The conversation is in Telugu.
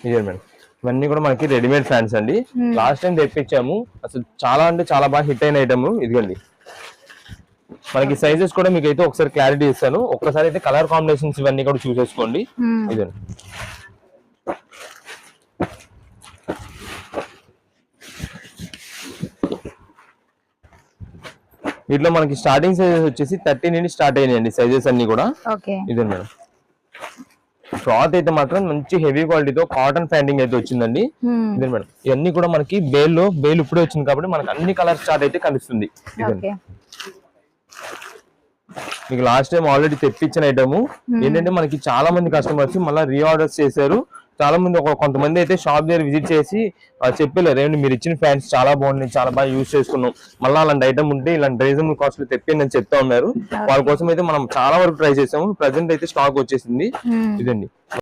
ఇదే మేడం, ఇవన్నీ కూడా మనకి రెడీమేడ్ ఫ్యాన్స్ అండి. లాస్ట్ టైం తెప్పించాము, అసలు చాలా అంటే చాలా బాగా హిట్ అయిన ఐటమ్. ఇదిగోండి మనకి సైజెస్ కూడా మీకు అయితే ఒకసారి క్లారిటీ ఇస్తాను. ఒక్కసారి అయితే కలర్ కాంబినేషన్స్ ఇవన్నీ కూడా చూసేసుకోండి. ఇదండి వీటిలో మనకి స్టార్టింగ్ సైజెస్ వచ్చేసి 30 నుండి స్టార్ట్ అయినాయండి సైజెస్ అన్ని కూడా. ఇదే మేడం, క్లాత్ అయితే మాత్రం మంచి హెవీ క్వాలిటీతో కాటన్ ప్యాంటింగ్ అయితే వచ్చిందండి. ఇదే మేడం, ఇవన్నీ కూడా మనకి బేల్ ఇప్పుడే వచ్చింది కాబట్టి మనకి అన్ని కలర్ స్టార్ట్ అయితే కనిపిస్తుంది. ఇదండి మీకు లాస్ట్ టైం ఆల్రెడీ తెప్పించిన ఐటమ్ ఏంటంటే మనకి చాలా మంది కస్టమర్స్ మళ్ళీ రీఆర్డర్స్ చేశారు. చాలా మంది కొంతమంది అయితే షాప్ దగ్గర విజిట్ చేసి చెప్పలేరు, ఏమంటే మీరు ఇచ్చిన ఫ్యాన్స్ చాలా బాగున్నాయి, చాలా బాగా యూజ్ చేసుకున్నాం, మళ్ళీ అలాంటి ఐటమ్ ఉంటే ఇలాంటి రీజనబుల్ కాస్ట్ లో తెప్పిండి అని చెప్తా ఉన్నారు. వాళ్ళ కోసం అయితే మనం చాలా వరకు ట్రై చేసాము. ప్రెసెంట్ అయితే స్టాక్ వచ్చేసింది. ఇదండి